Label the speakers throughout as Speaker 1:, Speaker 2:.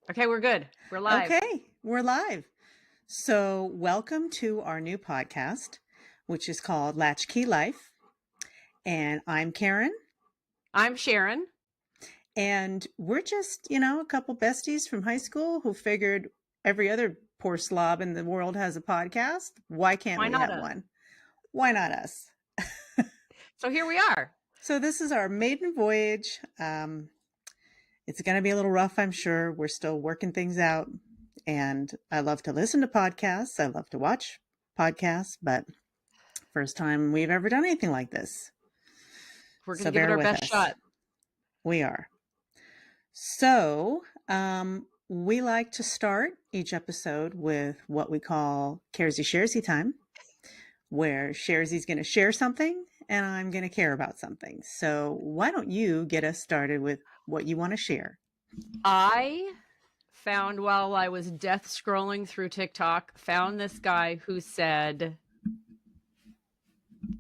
Speaker 1: Okay, we're good. We're live.
Speaker 2: Okay, we're live. So welcome to our new podcast, which is called Latchkey Life. And I'm Karen.
Speaker 1: I'm Sharon.
Speaker 2: And we're just, a couple besties from high school who figured every other poor slob in the world has a podcast. Why can't we have one? Why not us?
Speaker 1: So here we are.
Speaker 2: So this is our maiden voyage. It's going to be a little rough, I'm sure. We're still working things out. And I love to listen to podcasts. I love to watch podcasts, but first time we've ever done anything like this.
Speaker 1: We're going to give it our best shot.
Speaker 2: We are. So we like to start each episode with what we call Sharsie time, where Sharsie's going to share something and I'm going to care about something. So why don't you get us started with what you want to share?
Speaker 1: I found, while I was death scrolling through TikTok, found this guy who said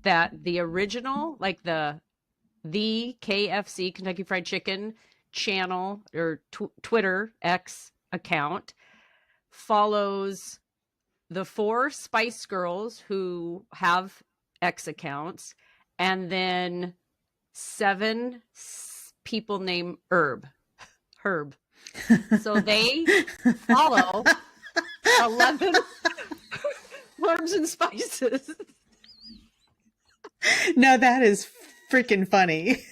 Speaker 1: that the original, like the KFC, Kentucky Fried Chicken channel or Twitter X account, follows the 4 Spice Girls who have X accounts, and then 7 people named Herb. So they follow 11 herbs and spices.
Speaker 2: No, that is freaking funny.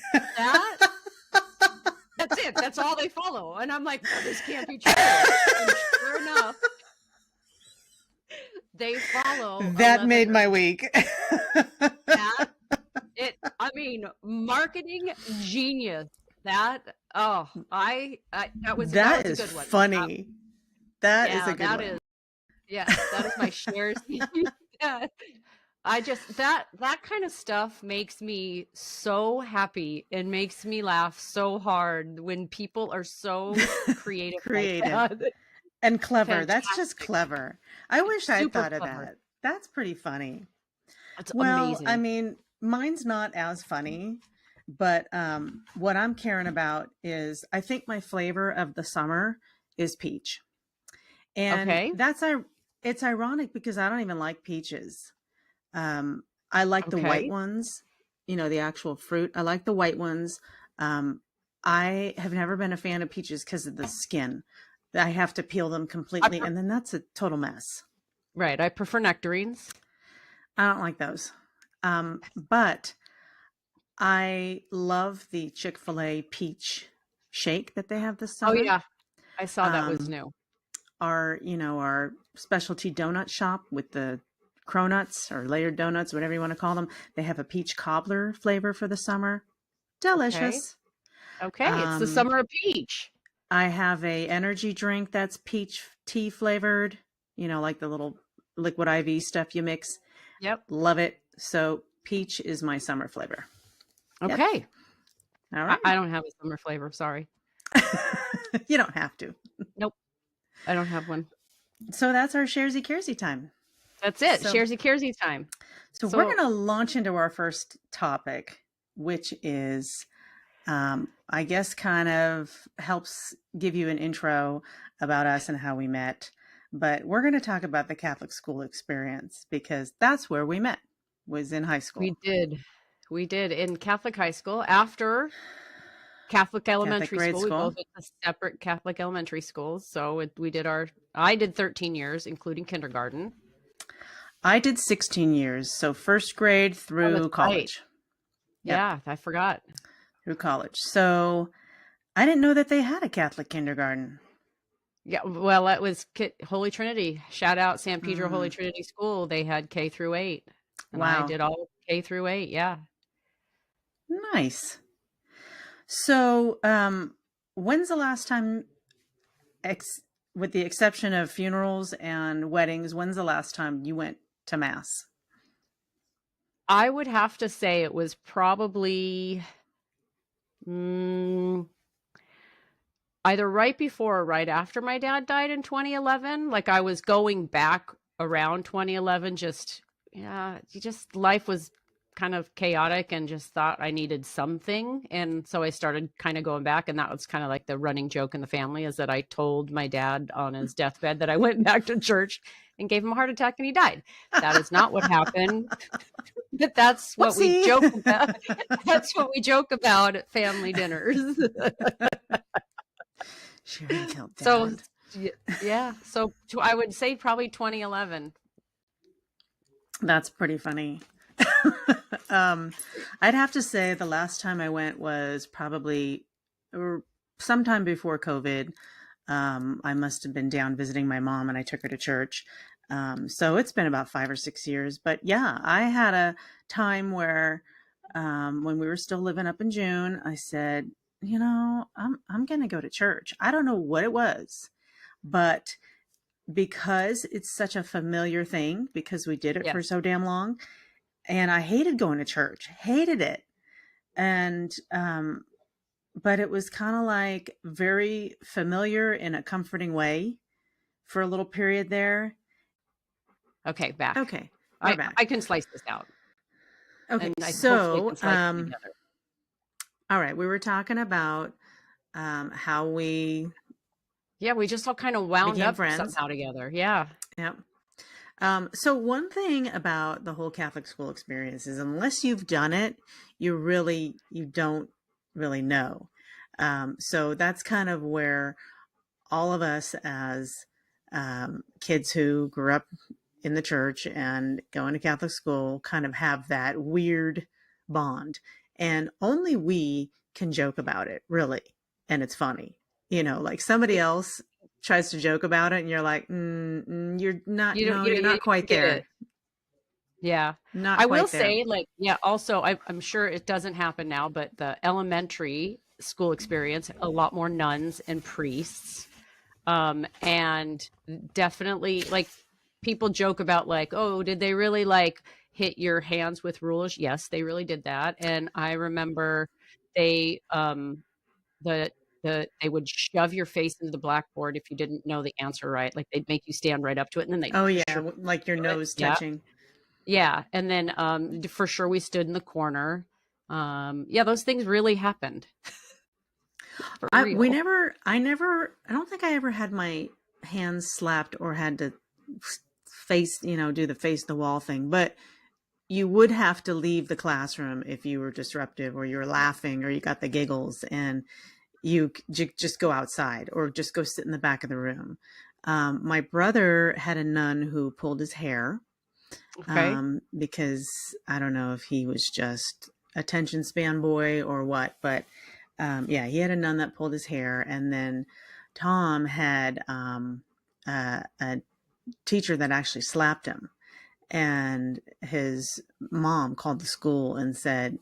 Speaker 1: That's it. That's all they follow. And I'm like, well, this can't be true. And sure enough, they follow.
Speaker 2: That made my week.
Speaker 1: Marketing genius. That was
Speaker 2: a good one. Funny. That is a good one.
Speaker 1: That is my shares. Yeah. That kind of stuff makes me so happy and makes me laugh so hard when people are so creative.
Speaker 2: And clever. Fantastic. That's just clever. I wish I thought of that. That's pretty funny.
Speaker 1: That's amazing.
Speaker 2: I mean, mine's not as funny, but what I'm caring about is, I think my flavor of the summer is peach. And it's ironic because I don't even like peaches. I like the white ones, the actual fruit. I like the white ones. I have never been a fan of peaches because of the skin. I have to peel them completely, and then that's a total mess.
Speaker 1: Right. I prefer nectarines.
Speaker 2: I don't like those. But I love the Chick-fil-A peach shake that they have this summer.
Speaker 1: Oh, yeah. I saw that was new.
Speaker 2: Our specialty donut shop with the cronuts or layered donuts, whatever you want to call them. They have a peach cobbler flavor for the summer. Delicious.
Speaker 1: Okay. It's the summer of peach.
Speaker 2: I have a energy drink that's peach tea flavored, like the little liquid IV stuff you mix.
Speaker 1: Yep.
Speaker 2: Love it. So peach is my summer flavor.
Speaker 1: Okay.
Speaker 2: Yep. All right.
Speaker 1: I don't have a summer flavor. Sorry.
Speaker 2: You don't have to.
Speaker 1: Nope. I don't have one.
Speaker 2: So that's our Sharsie time.
Speaker 1: That's it. Sharsie time.
Speaker 2: So we're going to launch into our first topic, which is, I guess, kind of helps give you an intro about us and how we met. But we're going to talk about the Catholic school experience because that's where we met, was in high school.
Speaker 1: We did in Catholic high school. After Catholic elementary school, we both went to separate Catholic elementary schools. So I did 13 years, including kindergarten.
Speaker 2: I did 16 years. So first grade through college.
Speaker 1: Right. Yep. Yeah, I forgot.
Speaker 2: Through college. So I didn't know that they had a Catholic kindergarten.
Speaker 1: Yeah, well, that was Holy Trinity. Shout out San Pedro Holy Trinity School. They had K through 8. And
Speaker 2: wow.
Speaker 1: I did all K through 8. Yeah.
Speaker 2: Nice. So, when's the last time, with the exception of funerals and weddings, when's the last time you went to Mass?
Speaker 1: I would have to say it was probably Mm, either right before or right after my dad died in 2011. Like I was going back around 2011, just life was kind of chaotic and just thought I needed something. And so I started kind of going back. And that was kind of like the running joke in the family, is that I told my dad on his deathbed that I went back to church and gave him a heart attack and he died. That is not what happened. But that's what we
Speaker 2: Whoopsie.
Speaker 1: joke about. That's what we joke about at family dinners.
Speaker 2: Sharing killed
Speaker 1: So
Speaker 2: dad.
Speaker 1: yeah, so I would say probably 2011.
Speaker 2: That's pretty funny. I'd have to say the last time I went was probably sometime before COVID. I must have been down visiting my mom and I took her to church. So it's been about 5 or 6 years. But yeah, I had a time where when we were still living up in June, I said, I'm going to go to church. I don't know what it was, but because it's such a familiar thing, because we did it for
Speaker 1: Yes.
Speaker 2: so damn long, and I hated going to church, hated it. And, but it was kind of like very familiar in a comforting way for a little period there.
Speaker 1: Okay, back.
Speaker 2: Okay, we're
Speaker 1: I
Speaker 2: back.
Speaker 1: can slice this out.
Speaker 2: Okay,
Speaker 1: And I hopefully
Speaker 2: so,
Speaker 1: can slice it together.
Speaker 2: all right, we were talking about how we
Speaker 1: Yeah, we just all kind of wound
Speaker 2: became
Speaker 1: up
Speaker 2: friends.
Speaker 1: somehow together. Yeah.
Speaker 2: Yep. So one thing about the whole Catholic school experience is unless you've done it, you don't really know. So that's kind of where all of us as kids who grew up in the church and going to Catholic school kind of have that weird bond. And only we can joke about it, really. And it's funny. Like somebody else tries to joke about it and you're like, you're not, no, you're
Speaker 1: You
Speaker 2: not
Speaker 1: don't
Speaker 2: quite
Speaker 1: get it.
Speaker 2: there.
Speaker 1: Yeah.
Speaker 2: Not
Speaker 1: I will
Speaker 2: quite there.
Speaker 1: say, like, yeah, also, I'm sure it doesn't happen now, but the elementary school experience, a lot more nuns and priests. And definitely, like, people joke about, like, oh, did they really, like, hit your hands with rulers? Yes, they really did that. And I remember they, the, they would shove your face into the blackboard if you didn't know the answer right. Like, they'd make you stand right up to it and then they'd
Speaker 2: Oh
Speaker 1: push
Speaker 2: yeah,
Speaker 1: your
Speaker 2: like your
Speaker 1: to it.
Speaker 2: nose
Speaker 1: Yeah.
Speaker 2: touching.
Speaker 1: Yeah, and then, for sure we stood in the corner. Yeah, those things really happened for real.
Speaker 2: I don't think I ever had my hands slapped or had to face, do the face the wall thing, but you would have to leave the classroom if you were disruptive or you were laughing or you got the giggles, and you just go outside or just go sit in the back of the room. My brother had a nun who pulled his hair
Speaker 1: Okay.
Speaker 2: because I don't know if he was just attention span boy or what, but yeah, he had a nun that pulled his hair. And then Tom had a teacher that actually slapped him. And his mom called the school and said,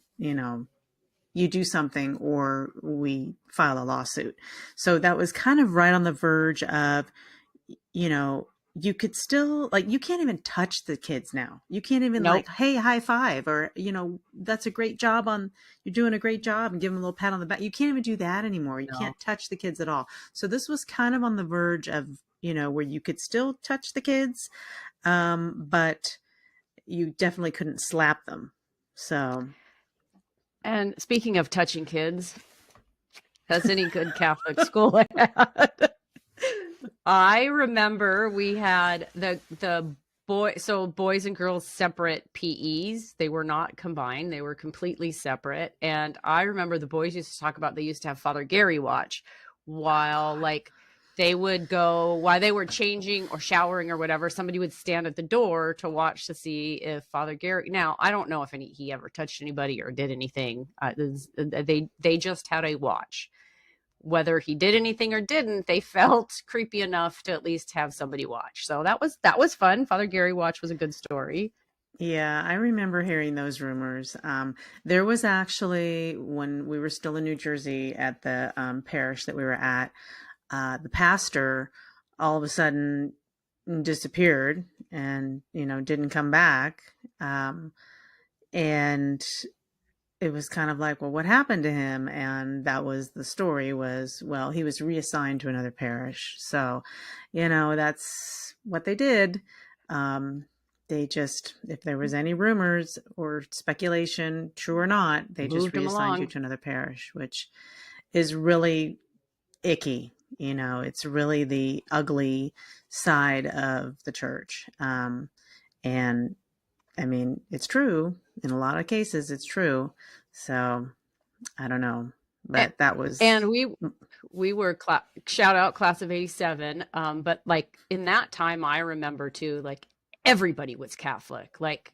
Speaker 2: you do something or we file a lawsuit. So that was kind of right on the verge of, you know, you could still, like, you can't even touch the kids now. You can't even
Speaker 1: Nope.
Speaker 2: like, hey, high five, or, that's a great job you're doing a great job, and give them a little pat on the back. You can't even do that anymore. You
Speaker 1: No.
Speaker 2: can't touch the kids at all. So this was kind of on the verge of, where you could still touch the kids, but you definitely couldn't slap them. So
Speaker 1: And speaking of touching kids, as any good Catholic school had, I remember we had the boys and girls separate PEs. They were not combined. They were completely separate. And I remember the boys used to talk about they used to have Father Gary watch while like they would go while they were changing or showering or whatever. Somebody would stand at the door to watch to see if Father Gary. Now I don't know if he ever touched anybody or did anything. They just had a watch. Whether he did anything or didn't, they felt creepy enough to at least have somebody watch. So that was fun. Father Gary watch was a good story.
Speaker 2: yeah, I remember hearing those rumors. There was actually, when we were still in New Jersey at the parish that we were at, the pastor all of a sudden disappeared and, didn't come back. And it was kind of like, well, what happened to him? And that was the story was, well, he was reassigned to another parish. So, that's what they did. They just, if there was any rumors or speculation, true or not, they just
Speaker 1: Moved him
Speaker 2: reassigned you
Speaker 1: along.
Speaker 2: to another parish, which is really icky. It's really the ugly side of the church. And I mean, it's true. In a lot of cases, it's true. So I don't know, but that was.
Speaker 1: And we were shout out class of 87. But like in that time, I remember too, like everybody was Catholic. Like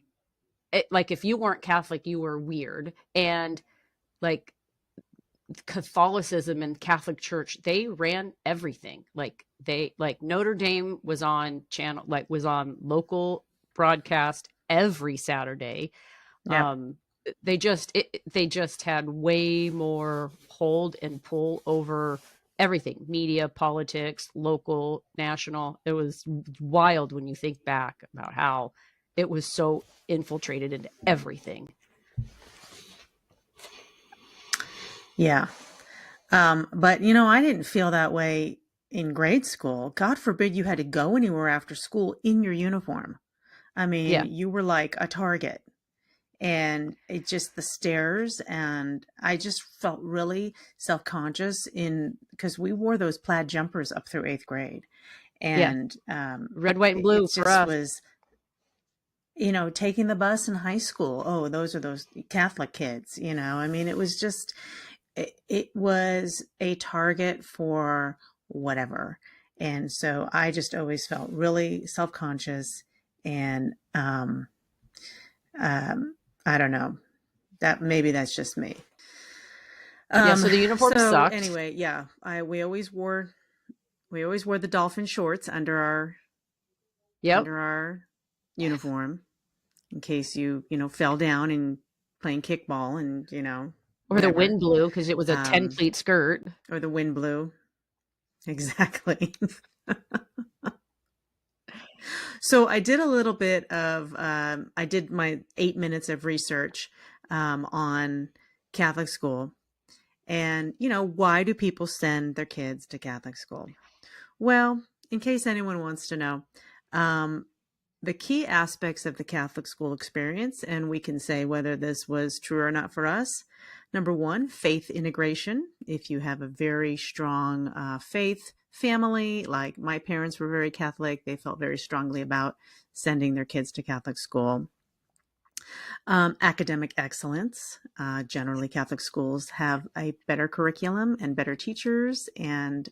Speaker 1: if you weren't Catholic, you were weird. And like Catholicism and Catholic Church, they ran everything. Like Notre Dame was on was on local broadcast every Saturday.
Speaker 2: Yep.
Speaker 1: They just had way more hold and pull over everything, media, politics, local, national. It was wild when you think back about how it was so infiltrated into everything.
Speaker 2: Yeah. But I didn't feel that way in grade school. God forbid you had to go anywhere after school in your uniform. I mean, you were like a target. And it just the stares, and I just felt really self-conscious because we wore those plaid jumpers up through 8th grade. And
Speaker 1: red, white, and blue
Speaker 2: it
Speaker 1: for
Speaker 2: just
Speaker 1: us.
Speaker 2: was, taking the bus in high school. Oh, those are those Catholic kids, I mean, it was just, it was a target for whatever. And so I just always felt really self-conscious, and I don't know, that maybe that's just me.
Speaker 1: So the uniform sucked.
Speaker 2: Anyway, yeah, we always wore the dolphin shorts under our uniform, in case you fell down and playing kickball, and
Speaker 1: or the wind blew because it was a 10 pleat skirt,
Speaker 2: or the wind blew. Exactly. So I did a little bit of, I did my 8 minutes of research on Catholic school. And, why do people send their kids to Catholic school? Well, in case anyone wants to know, the key aspects of the Catholic school experience, and we can say whether this was true or not for us. Number one, faith integration. If you have a very strong faith family, like my parents were very Catholic, they felt very strongly about sending their kids to Catholic school. Academic excellence. Generally, Catholic schools have a better curriculum and better teachers, and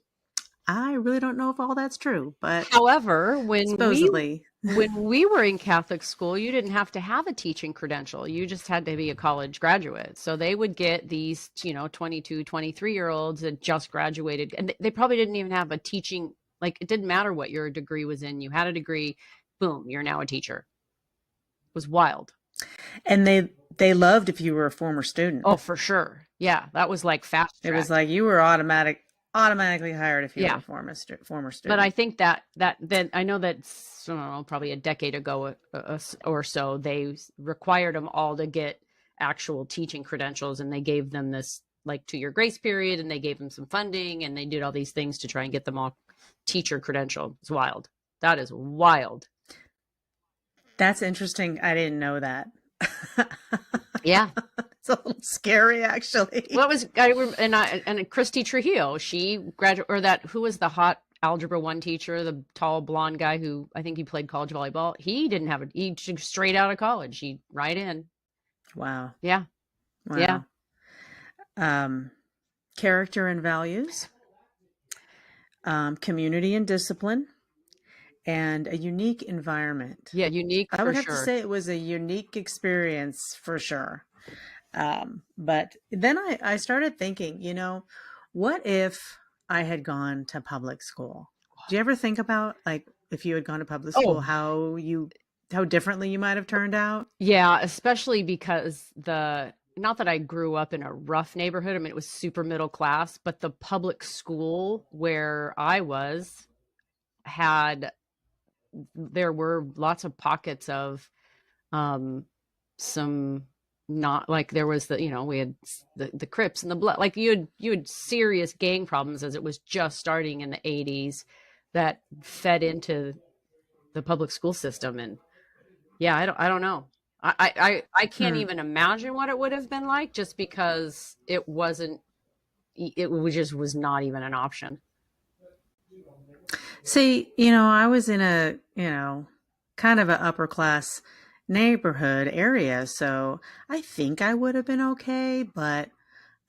Speaker 2: I really don't know if all that's true, but
Speaker 1: however,
Speaker 2: supposedly.
Speaker 1: When we were in Catholic school, you didn't have to have a teaching credential. You just had to be a college graduate. So they would get these, 22, 23-year-olds that just graduated, and they probably didn't even have a teaching, like it didn't matter what your degree was in. You had a degree, boom, you're now a teacher. It was wild.
Speaker 2: And they loved if you were a former student.
Speaker 1: Oh, for sure. Yeah, that was like fast track.
Speaker 2: It was like you were automatically hired if you were a former student.
Speaker 1: But I think that I know that probably a decade ago or so, they required them all to get actual teaching credentials, and they gave them this like 2-year grace period, and they gave them some funding, and they did all these things to try and get them all teacher credential. It's wild. That is wild.
Speaker 2: That's interesting. I didn't know that.
Speaker 1: Yeah.
Speaker 2: It's a little scary, actually.
Speaker 1: Well, and Christy Trujillo, she graduated, or who was the hot Algebra 1 teacher, the tall blonde guy who I think he played college volleyball. He didn't have he straight out of college. He right in.
Speaker 2: Wow.
Speaker 1: Yeah.
Speaker 2: Wow. Yeah. Character and values, community and discipline, and a unique environment.
Speaker 1: Yeah, unique.
Speaker 2: I would have to say it was a unique experience for sure. But then I started thinking, what if I had gone to public school? Do you ever think about, like, if you had gone to public school, how differently you might have turned out?
Speaker 1: Yeah, especially because not that I grew up in a rough neighborhood. I mean, it was super middle class, but the public school where I was there were lots of pockets of some not like there was the, we had the Crips and the blood, like you had serious gang problems as it was just starting in the 80s that fed into the public school system. And yeah, I don't know. I can't even imagine what it would have been like, just because it wasn't, it just was not even an option.
Speaker 2: See, I was in a, kind of an upper class neighborhood area, so I think I would have been okay, but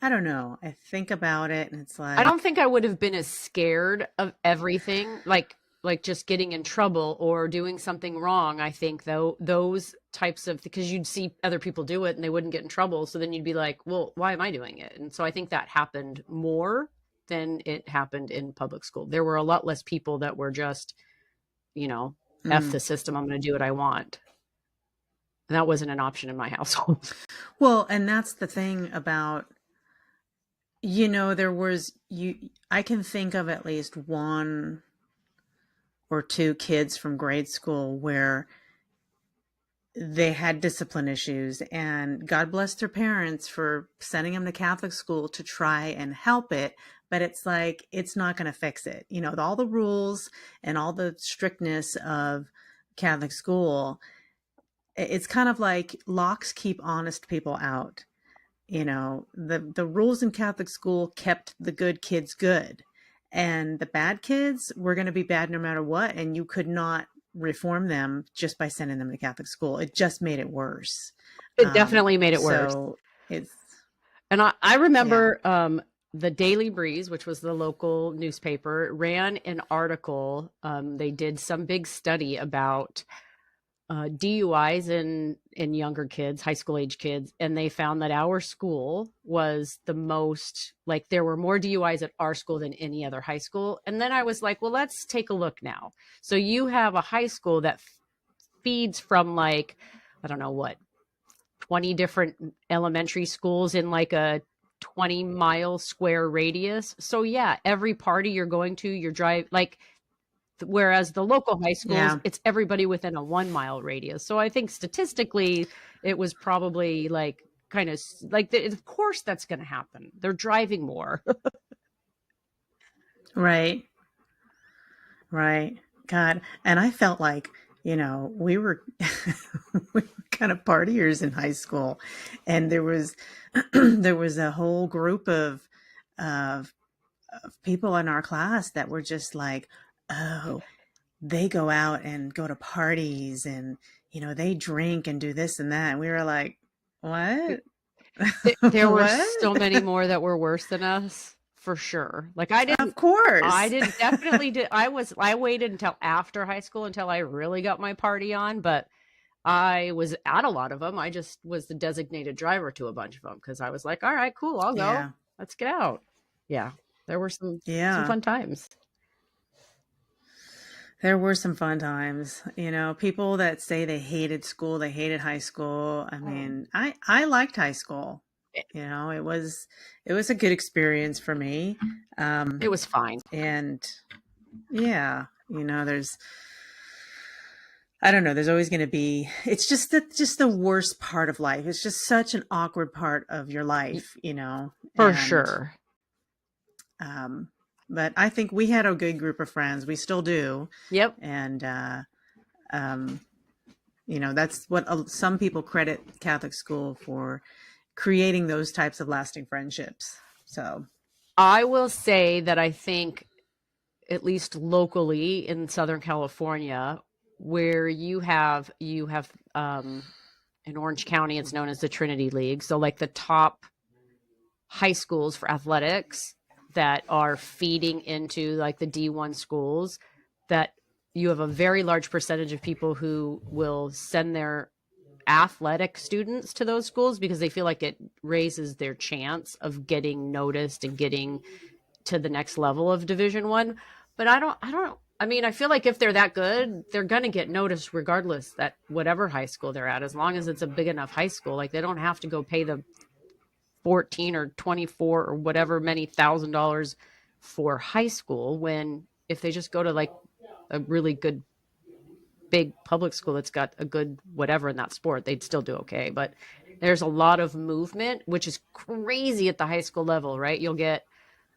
Speaker 2: I don't know. I think about it and it's
Speaker 1: I
Speaker 2: like,
Speaker 1: don't think I would have been as scared of everything, like just getting in trouble or doing something wrong. I think though those types of, because you'd see other people do it and they wouldn't get in trouble, so then you'd be like, well, why am I doing it? And so I think that happened more than it happened in public school. There were a lot less people that were just, F the system, I'm going to do what I want. And that wasn't an option in my household.
Speaker 2: Well, and that's the thing about, there was I can think of at least one or two kids from grade school where they had discipline issues, and God bless their parents for sending them to Catholic school to try and help it. But it's like, it's not going to fix it. All the rules and all the strictness of Catholic school, it's kind of like locks keep honest people out. The rules in Catholic school kept the good kids good, and the bad kids were going to be bad no matter what. And you could not reform them just by sending them to Catholic school. It just made it worse.
Speaker 1: It definitely made it worse.
Speaker 2: So it's,
Speaker 1: and I remember, the Daily Breeze, which was the local newspaper, ran an article. They did some big study about DUIs in younger kids, high school age kids, and they found that our school was the most, like, there were more DUIs at our school than any other high school. And then I was like, well, let's take a look now. So you have a high school that feeds from, like, I don't know what, 20 different elementary schools in like a 20-mile square radius. So yeah, every party you're going to, you're drive, like, whereas the local high schools, it's everybody within a 1-mile radius. So I think statistically it was probably like, kind of like, of course that's going to happen. They're driving more.
Speaker 2: Right. God. And I felt like, we were, we were kind of partiers in high school, and there was there was a whole group of people in our class that were just like, oh, they go out and go to parties, and they drink and do this and that. And we were like, what?
Speaker 1: There were so many more that were worse than us. For sure. Like, I didn't,
Speaker 2: of course,
Speaker 1: I didn't definitely did. I waited until after high school until I really got my party on, but I was at a lot of them. I just was the designated driver to a bunch of them because I was like, all right, cool, I'll go. Yeah. Let's get out. Yeah. There were some fun times.
Speaker 2: There were some fun times. People that say they hated school, they hated high school. I mean, I liked high school. It was a good experience for me.
Speaker 1: It was fine.
Speaker 2: And yeah, I don't know, there's always going to be, it's just the worst part of life. It's just such an awkward part of your life,
Speaker 1: For sure.
Speaker 2: But I think we had a good group of friends. We still do.
Speaker 1: Yep.
Speaker 2: And, that's what some people credit Catholic school for, creating those types of lasting friendships. So
Speaker 1: I will say that I think, at least locally in Southern California, where you have in Orange County, it's known as the Trinity League. So like the top high schools for athletics that are feeding into like the D1 schools, that you have a very large percentage of people who will send their athletic students to those schools because they feel like it raises their chance of getting noticed and getting to the next level of Division I. But I mean, I feel like if they're that good, they're going to get noticed regardless, at whatever high school they're at, as long as it's a big enough high school. Like, they don't have to go pay the 14 or 24 or whatever many $1,000 for high school, when if they just go to like a really good big public school that's got a good whatever in that sport, they'd still do okay. But There's a lot of movement, which is crazy at the high school level, right? You'll get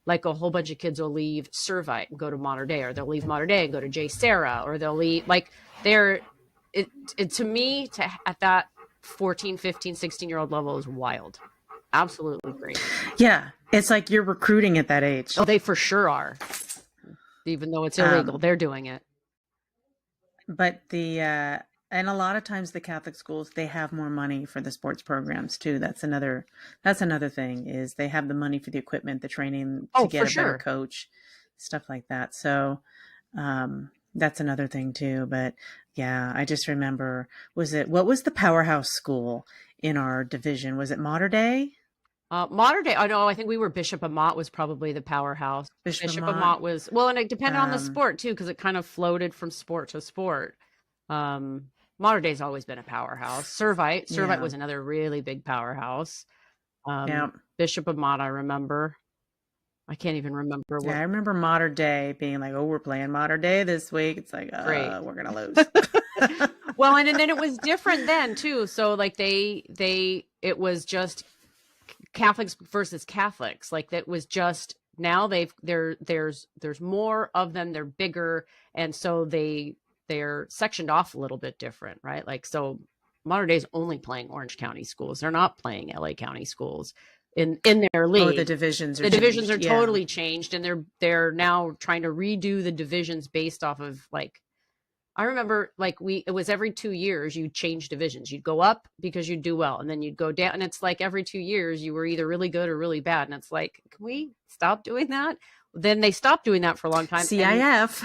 Speaker 1: like a whole bunch of kids will leave Servite and go to Mater Dei, or they'll leave Mater Dei and go to J. Sarah, or they'll leave like it to me to at that 14, 15, 16-year-old level is wild. Absolutely crazy.
Speaker 2: Yeah. It's like you're recruiting at that age.
Speaker 1: Oh, they for sure are. Even though it's illegal, they're doing it.
Speaker 2: But and a lot of times the Catholic schools, they have more money for the sports programs too. That's another thing, is they have the money for the equipment, the training to get a better coach, stuff like that. So that's another thing too. But yeah, I just remember, what was the powerhouse school in our division? Was it Mater Dei?
Speaker 1: Mater Dei. Oh no, I think we were Bishop Amat was probably the powerhouse. Bishop Amat was, well, and it depended on the sport too, because it kind of floated from sport to sport. Mater Dei's always been a powerhouse. Servite was another really big powerhouse. Bishop Amat, I remember. I can't even remember.
Speaker 2: I remember Mater Dei being like, "Oh, we're playing Mater Dei this week." It's like, we're gonna lose.
Speaker 1: Well, and then it was different then too. So like it was just Catholics versus Catholics. Like that was just, now there's more of them. They're bigger, and so they're sectioned off a little bit different, right? Like, so Mater Dei's only playing Orange County schools. They're not playing LA County schools in their league.
Speaker 2: Oh, the divisions
Speaker 1: are totally changed, and they're now trying to redo the divisions based off of, like, I remember, like, it was every 2 years you'd change divisions. You'd go up because you'd do well, and then you'd go down, and it's like every 2 years you were either really good or really bad, and it's like, can we stop doing that? Then they stopped doing that for a long time.
Speaker 2: CIF.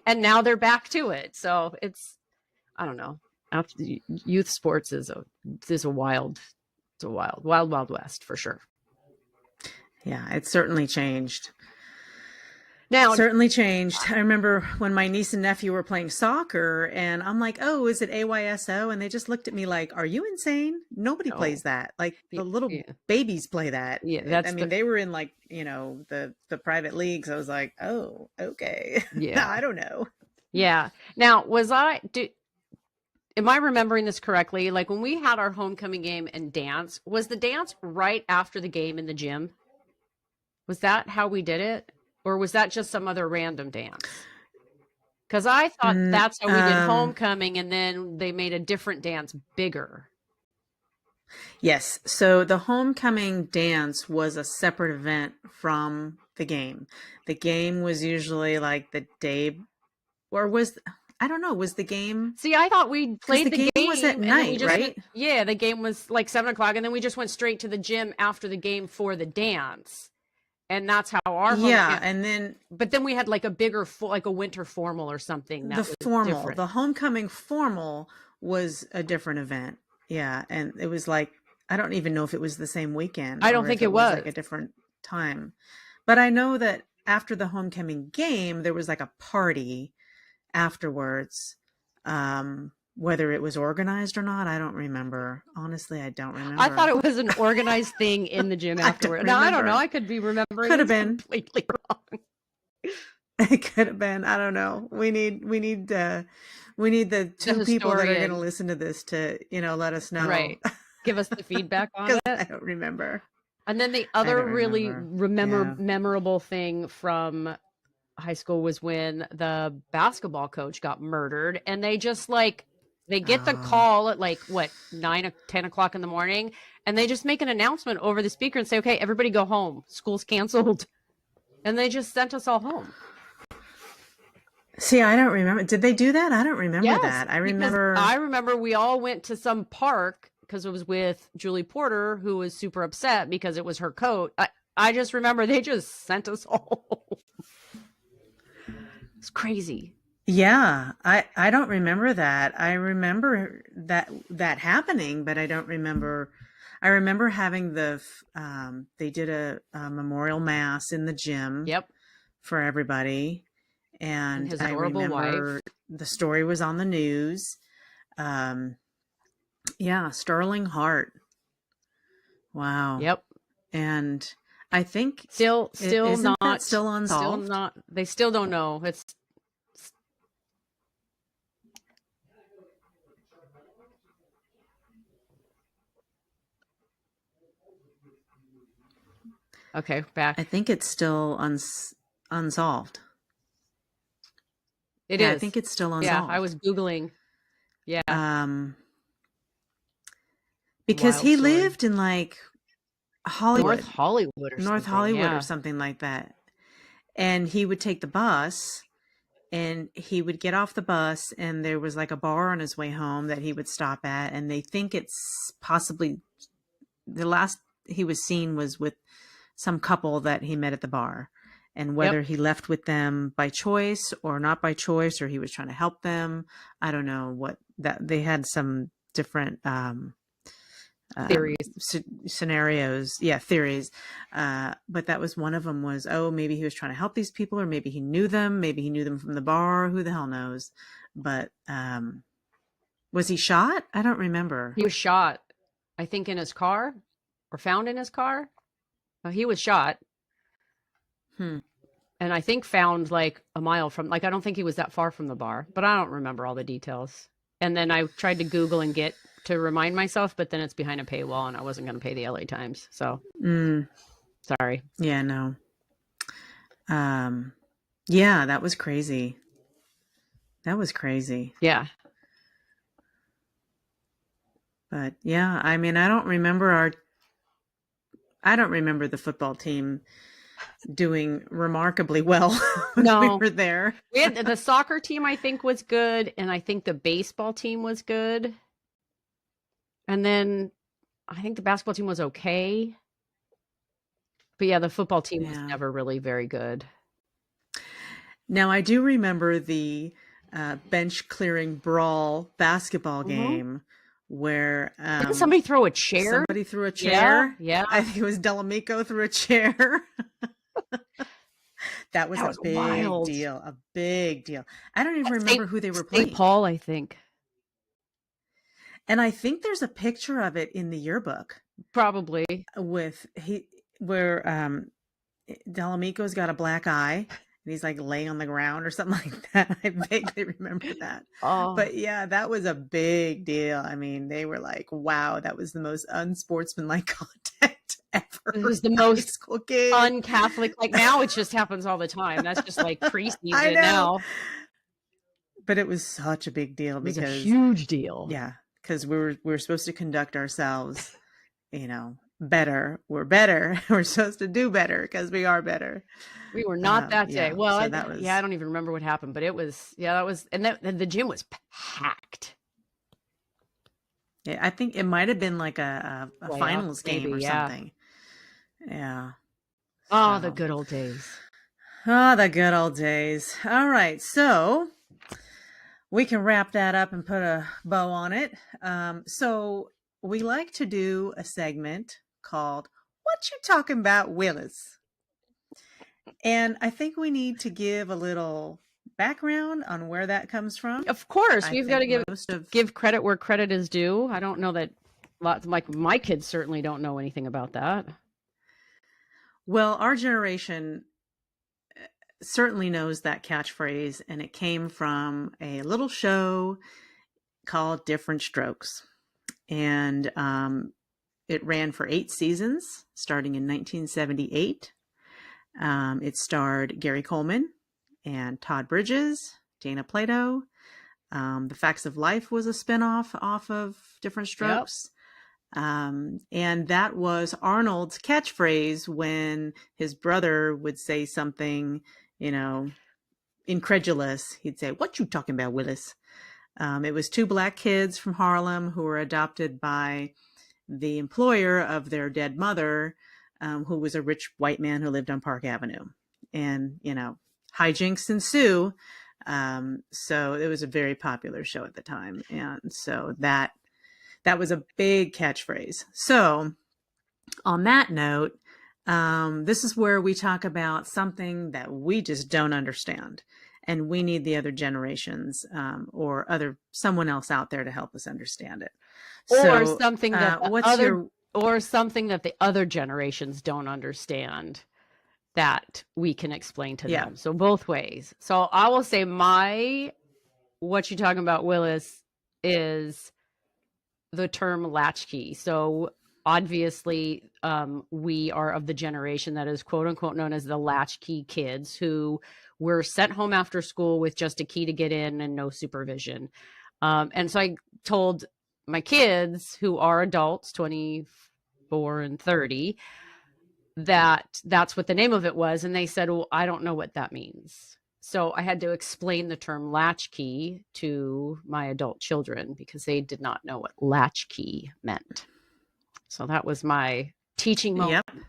Speaker 1: And now they're back to it. So it's, I don't know. Youth sports is a wild west for sure.
Speaker 2: Yeah, it's certainly changed.
Speaker 1: Now,
Speaker 2: certainly changed. I remember when my niece and nephew were playing soccer, and I'm like, "Oh, is it AYSO?" And they just looked at me like, "Are you insane? Nobody plays that. Like, the little babies play that."
Speaker 1: Yeah,
Speaker 2: they were in, like, the private leagues. I was like, "Oh, okay." Yeah, I don't know.
Speaker 1: Yeah. Now, am I remembering this correctly? Like, when we had our homecoming game and dance, was the dance right after the game in the gym? Was that how we did it? Or was that just some other random dance? Because I thought that's how we did homecoming, and then they made a different dance bigger.
Speaker 2: Yes. So the homecoming dance was a separate event from the game. The game was usually like the day, or I don't know, was the game?
Speaker 1: See, I thought we played the game
Speaker 2: was at night, right?
Speaker 1: The game was like 7:00, and then we just went straight to the gym after the game for the dance. And that's how our but then we had like a bigger, like a winter formal or something.
Speaker 2: The homecoming formal was a different event. Yeah, and it was like, I don't even know if it was the same weekend.
Speaker 1: I don't think it was
Speaker 2: like a different time. But I know that after the homecoming game, there was like a party afterwards. Whether it was organized or not, I don't remember. Honestly, I don't remember.
Speaker 1: I thought it was an organized thing in the gym afterward. I don't know. I could be remembering.
Speaker 2: Could have been
Speaker 1: completely wrong.
Speaker 2: It could have been. I don't know. We need the two people that are going to listen to this to, let us know.
Speaker 1: Right. Give us the feedback on it.
Speaker 2: I don't remember.
Speaker 1: And then the other really memorable thing from high school was when the basketball coach got murdered, and they just they get the call at 9 or 10 o'clock in the morning, and they just make an announcement over the speaker and say, "Okay, everybody go home. School's canceled." And they just sent us all home.
Speaker 2: See, I don't remember. Did they do that? I don't remember that. I remember
Speaker 1: we all went to some park because it was with Julie Porter, who was super upset because it was her coat. I just remember they just sent us all home. It's crazy.
Speaker 2: Yeah, I don't remember that. I remember that happening, but I don't remember. I remember having they did a memorial mass in the gym.
Speaker 1: Yep.
Speaker 2: For everybody, and
Speaker 1: his adorable wife.
Speaker 2: The story was on the news. Sterling Hart. Wow.
Speaker 1: Yep.
Speaker 2: And I think
Speaker 1: still not
Speaker 2: unsolved.
Speaker 1: Still not. They still don't know. It's Okay, back.
Speaker 2: I think it's still unsolved.
Speaker 1: It
Speaker 2: Yeah, I
Speaker 1: is.
Speaker 2: think it's still
Speaker 1: Yeah, I
Speaker 2: unsolved.
Speaker 1: was Googling. Yeah.
Speaker 2: Because
Speaker 1: Wild
Speaker 2: he
Speaker 1: story.
Speaker 2: lived in like
Speaker 1: North
Speaker 2: Hollywood,
Speaker 1: Hollywood or
Speaker 2: North
Speaker 1: something.
Speaker 2: Hollywood or
Speaker 1: Yeah.
Speaker 2: something like that. And he would take the bus and he would get off the bus and there was like a bar on his way home that he would stop at. And they think it's possibly the last he was seen was with some couple that he met at the bar. And whether
Speaker 1: Yep.
Speaker 2: he left with them by choice or not by choice, or he was trying to help them, I don't know what that they had some different
Speaker 1: Theories.
Speaker 2: scenarios, yeah, theories. But that was one of them was, oh, maybe he was trying to help these people, or maybe he knew them, maybe he knew them from the bar, who the hell knows. But was he shot? I don't remember.
Speaker 1: He was shot, I think, in his car or found in his car. He was shot. And I think found like a mile from, like, I don't think he was that far from the bar, but I don't remember all the details. And then I tried to Google and get to remind myself, but then it's behind a paywall and I wasn't going to pay the LA Times. So sorry.
Speaker 2: Yeah, no. Yeah, that was crazy. That was crazy.
Speaker 1: Yeah.
Speaker 2: But yeah, I mean, I don't remember the football team doing remarkably well when we were there.
Speaker 1: We had the soccer team, I think, was good, and I think the baseball team was good. And then I think the basketball team was okay. But yeah, the football team was never really very good.
Speaker 2: Now, I do remember the bench clearing brawl basketball game where
Speaker 1: didn't somebody throw a chair?
Speaker 2: Somebody threw a chair.
Speaker 1: Yeah.
Speaker 2: I think it was Delamico threw a chair. That was a big
Speaker 1: wild
Speaker 2: deal. A big deal. I don't even remember who they were playing.
Speaker 1: St. Paul, I think.
Speaker 2: And I think there's a picture of it in the yearbook.
Speaker 1: Probably.
Speaker 2: Where Delamico's got a black eye and he's like laying on the ground or something like that. I vaguely remember that. But yeah, that was a big deal. I mean, they were like, wow, that was the most unsportsmanlike contact ever.
Speaker 1: It was the most un-Catholic. Like now it just happens all the time. That's just like preseason now.
Speaker 2: But it was such a big deal because
Speaker 1: it was a huge deal.
Speaker 2: Yeah. Because we were supposed to conduct ourselves, better. We're better. We're supposed to do better because we are better.
Speaker 1: We were not that day. Well,
Speaker 2: so
Speaker 1: I don't even remember what happened, but it was, and the gym was packed.
Speaker 2: Yeah, I think it might have been like a finals game or something. Yeah.
Speaker 1: Oh, the good old days.
Speaker 2: Oh, the good old days. All right. So we can wrap that up and put a bow on it. So we like to do a segment called What You Talking About, Willis? And I think we need to give a little background on where that comes from.
Speaker 1: Of course, we've got to give credit where credit is due. I don't know that my kids certainly don't know anything about that.
Speaker 2: Well, our generation certainly knows that catchphrase, and it came from a little show called Different Strokes. And it ran for 8 seasons, starting in 1978. It starred Gary Coleman and Todd Bridges, Dana Plato. The Facts of Life was a spinoff off of Different Strokes. Yep. And that was Arnold's catchphrase when his brother would say something, incredulous. He'd say, "What you talking about, Willis?" It was 2 black kids from Harlem who were adopted by the employer of their dead mother, who was a rich white man who lived on Park Avenue. And, hijinks ensue. So it was a very popular show at the time. And so that was a big catchphrase. So on that note, this is where we talk about something that we just don't understand. And we need the other generations or someone else out there to help us understand it.
Speaker 1: Or something that something that the other generations don't understand that we can explain to them. So both ways. So I will say what you talking about, Willis, is the term latchkey. So obviously, we are of the generation that is quote unquote known as the latchkey kids, who were sent home after school with just a key to get in and no supervision. And so I told my kids, who are adults, 24 and 30, that's what the name of it was. And they said, well, I don't know what that means. So I had to explain the term latchkey to my adult children because they did not know what latchkey meant. So that was my teaching moment. Yep.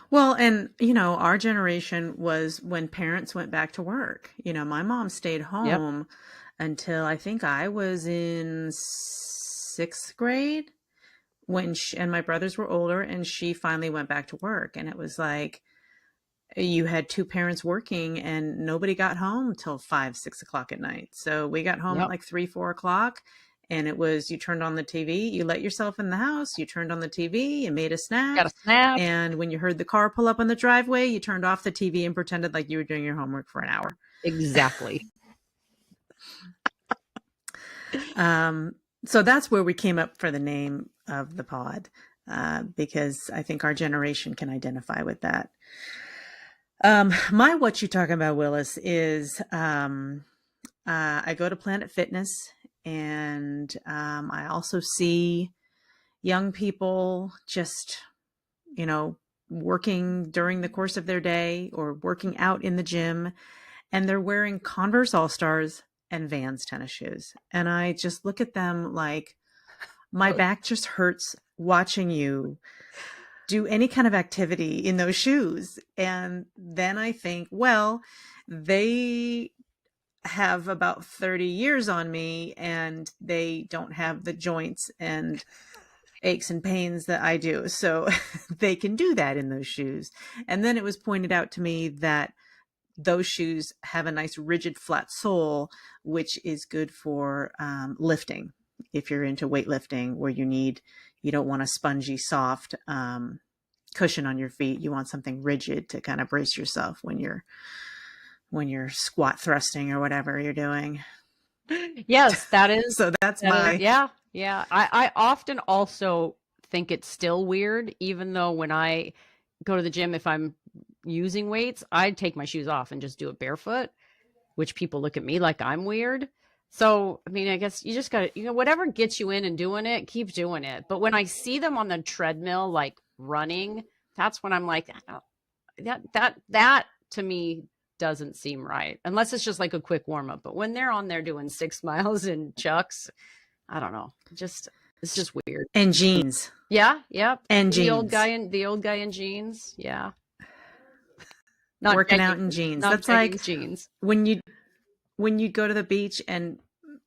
Speaker 2: Well, and, you know, our generation was when parents went back to work. You know, my mom stayed home until I think I was in 6th grade when and my brothers were older, and she finally went back to work. And it was like, you had 2 parents working and nobody got home till 5, 6 o'clock at night. So we got home at like 3, 4 o'clock. And it was, you turned on the TV, you let yourself in the house, you turned on the TV, you made a snack.
Speaker 1: Got a snack.
Speaker 2: And when you heard the car pull up on the driveway, you turned off the TV and pretended like you were doing your homework for an hour.
Speaker 1: Exactly.
Speaker 2: So that's where we came up for the name of the pod, because I think our generation can identify with that. My What You Talking About, Willis, is I go to Planet Fitness, and I also see young people just, you know, working during the course of their day or working out in the gym, and they're wearing Converse All-Stars and Vans tennis shoes. And I just look at them like my back just hurts watching you do any kind of activity in those shoes. And then I think, well, they have about 30 years on me and they don't have the joints and aches and pains that I do. So they can do that in those shoes. And then it was pointed out to me that those shoes have a nice rigid flat sole, which is good for lifting. If you're into weightlifting, where you don't want a spongy, soft cushion on your feet. You want something rigid to kind of brace yourself when you're squat thrusting or whatever you're doing.
Speaker 1: Yes, that is.
Speaker 2: So that's
Speaker 1: yeah. I often also think it's still weird, even though when I go to the gym, if I'm using weights, I take my shoes off and just do it barefoot, which people look at me like I'm weird. So, I mean, I guess you just got to, whatever gets you in and doing it, keep doing it. But when I see them on the treadmill, like running, that's when I'm like, oh, that to me doesn't seem right, unless it's just like a quick warm up. But when they're on there doing 6 miles in chucks, I don't know. It's just weird.
Speaker 2: And jeans.
Speaker 1: Yeah.
Speaker 2: And
Speaker 1: the
Speaker 2: jeans.
Speaker 1: The old guy in jeans. Yeah.
Speaker 2: Not working out in jeans. That's like
Speaker 1: jeans.
Speaker 2: When you go to the beach and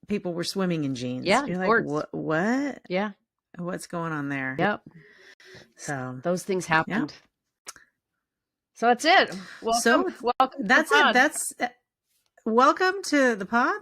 Speaker 2: people were swimming in jeans.
Speaker 1: Yeah.
Speaker 2: You're like, what?
Speaker 1: Yeah.
Speaker 2: What's going on there?
Speaker 1: Yep.
Speaker 2: So
Speaker 1: those things happened. Yeah. So that's it. Welcome
Speaker 2: that's it. That's welcome to the pod.